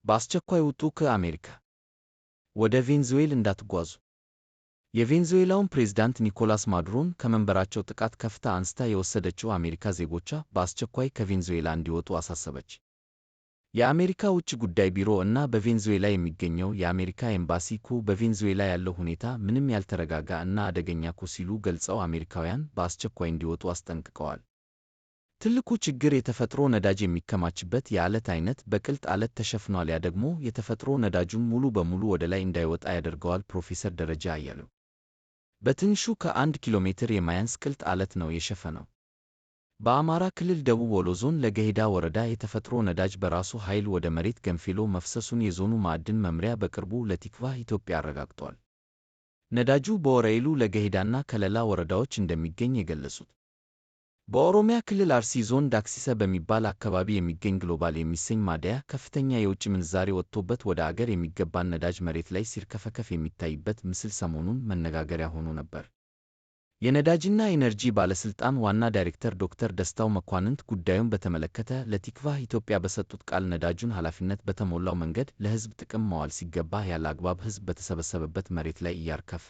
በአስቸኳይ ውጡ ከአሜሪካ ወደ ቬንዙዌላ እንዳትጓዙ። የቬንዙዌላውን ፕሬዝዳንት ኒኮላስ ማዱሮን ከመንበራቸው ጥቃት ከፍታ አንስታ የወሰደችው አሜሪካ ዜጎቿ በአስቸኳይ ከቬንዙዌላ እንዲወጡ አሳሰበች። የአሜሪካ ውጭ ጉዳይ ቢሮ እና በቬንዙዌላ የሚገኘው የአሜሪካ ኤምባሲ በቬንዙዌላ ያለው ሁኔታ ምንም ያልተረጋጋ እና አደገኛ ሲሉ ገልጸው አሜሪካውያን በአስቸኳይ እንዲወጡ አስጠንቅቀዋል። ትልቁ ችግር የተፈጥሮ ነዳጅ የሚከማችበት የዓለት አይነት በቅልጥ ዓለት ተሸፍኗል። ያ ደግሞ የተፈጥሮ ነዳጁን ሙሉ በሙሉ ወደ ላይ እንዳይወጣ ያደርገዋል። ፕሮፌሰር ደረጃ አያሌው በትንሹ ከ1 ኪሎ ሜትር የማያንስ ቅልጥ ዓለት ነው የሸፈነው። በአማራ ክልል ደቡብ ወሎ ዞን ለገሂዳ ወረዳ የተፈጥሮ ነዳጅ በራሱ ኃይል ወደ መሬት ገንፍሎ መፍሰሱን የዞኑ ማዕድን መምሪያ በቅርቡ ለቲክቫህ ኢትዮጵያ አረጋግጧል። ነዳጁ በወረኢሉ ለገሂዳና ከለላ ወረዳዎች እንደሚገኝ የገለጹት በኦሮሚያ ክልል አርሲ ዞን ዳክሲሳ በሚባል አካባቢ የሚገኝ ግሎባል የሚሰኝ ማደያ ከፍተኛ የውጭ ምንዛሬ ወጥቶበት ወደ አገር የሚገባን ነዳጅ መሬት ላይ ሲርከፈከፍ የሚታይበት ምስል ሰሞኑን መነጋገሪያ ሆኖ ነበር። የነዳጅና ኢነርጂ ባለስልጣን ዋና ዳይሬክተር ዶክተር ደስታው መኳንንት ጉዳዩን በተመለከተ ለቲክቫህ ኢትዮጵያ በሰጡት ቃል ነዳጁን ኃላፊነት በተሞላው መንገድ ለሕዝብ ጥቅም ማዋል ሲገባ ያለ አግባብ ሕዝብ በተሰበሰበበት መሬት ላይ እያርከፈ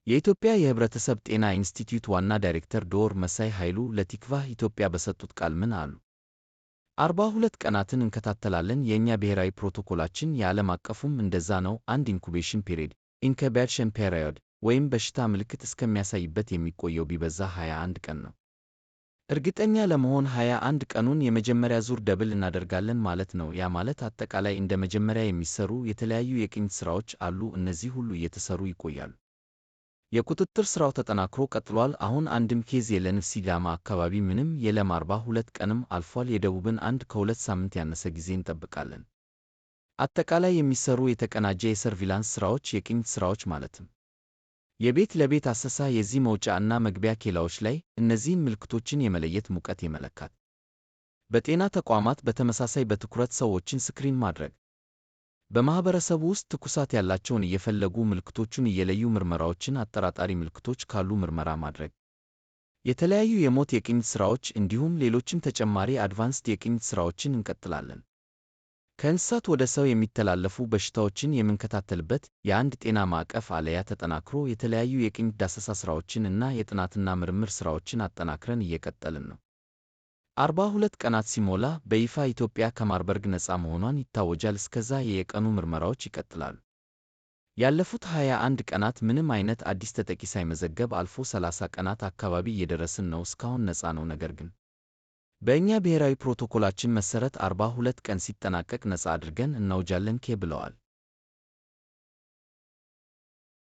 የኢትዮጵያ የህብረተሰብ ጤና ኢንስቲትዩት ዋና ዳይሬክተር ዶክተር መሳይ ኃይሉ ለቲክቫህ ኢትዮጵያ በሰጡት ቃል ምን አሉ? 42 ቀናትን እንከታተላለን። የእኛ ብሔራዊ ፕሮቶኮላችን የዓለም አቀፉም እንደዛ ነው። አንድ ኢንኩቤሽን ፔሪድ ኢንኩቤሽን ፔሪዮድ ወይም በሽታ ምልክት እስከሚያሳይበት የሚቆየው ቢበዛ 21 ቀን ነው። እርግጠኛ ለመሆን 21 ቀኑን የመጀመሪያ ዙር ደብል እናደርጋለን ማለት ነው። ያ ማለት አጠቃላይ እንደ መጀመሪያ የሚሰሩ የተለያዩ የቅኝት ሥራዎች አሉ። እነዚህ ሁሉ እየተሰሩ ይቆያሉ። የቁጥጥር ሥራው ተጠናክሮ ቀጥሏል። አሁን አንድም ኬዝ የለንም። ሲዳማ አካባቢ ምንም የለም። 42 ቀንም አልፏል። የደቡብን ከ2 ሳምንት ያነሰ ጊዜ እንጠብቃለን። አጠቃላይ የሚሰሩ የተቀናጀ የሰርቪላንስ ሥራዎች፣ የቅኝት ሥራዎች ማለትም የቤት ለቤት አሰሳ፣ የዚህ መውጫ እና መግቢያ ኬላዎች ላይ እነዚህን ምልክቶችን የመለየት፣ ሙቀት የመለካት፣ በጤና ተቋማት በተመሳሳይ በትኩረት ሰዎችን ስክሪን ማድረግ፣ በማህበረሰቡ ውስጥ ትኩሳት ያላቸውን እየፈለጉ ምልክቶቹን እየለዩ ምርመራዎችን፣ አጠራጣሪ ምልክቶች ካሉ ምርመራ ማድረግ፣ የተለያዩ የሞት የቅኝት ሥራዎች እንዲሁም ሌሎችም ተጨማሪ አድቫንስድ የቅኝት ሥራዎችን እንቀጥላለን። ከእንስሳት ወደ ሰው የሚተላለፉ በሽታዎችን የምንከታተልበት የአንድ ጤና ማዕቀፍ አለያ ተጠናክሮ የተለያዩ የቅኝት ዳሰሳ ሥራዎችን እና የጥናትና ምርምር ሥራዎችን አጠናክረን እየቀጠልን ነው። 42 ቀናት ሲሞላ በይፋ ኢትዮጵያ ከማርበርግ ነፃ መሆኗን ይታወጃል። እስከዛ የየቀኑ ምርመራዎች ይቀጥላሉ። ያለፉት 21 ቀናት ምንም አይነት አዲስ ተጠቂ ሳይመዘገብ አልፎ 30 ቀናት አካባቢ እየደረስን ነው። እስካሁን ነፃ ነው። ነገር ግን በእኛ ብሔራዊ ፕሮቶኮላችን መሠረት 42 ቀን ሲጠናቀቅ ነፃ አድርገን እናውጃለን ብለዋል።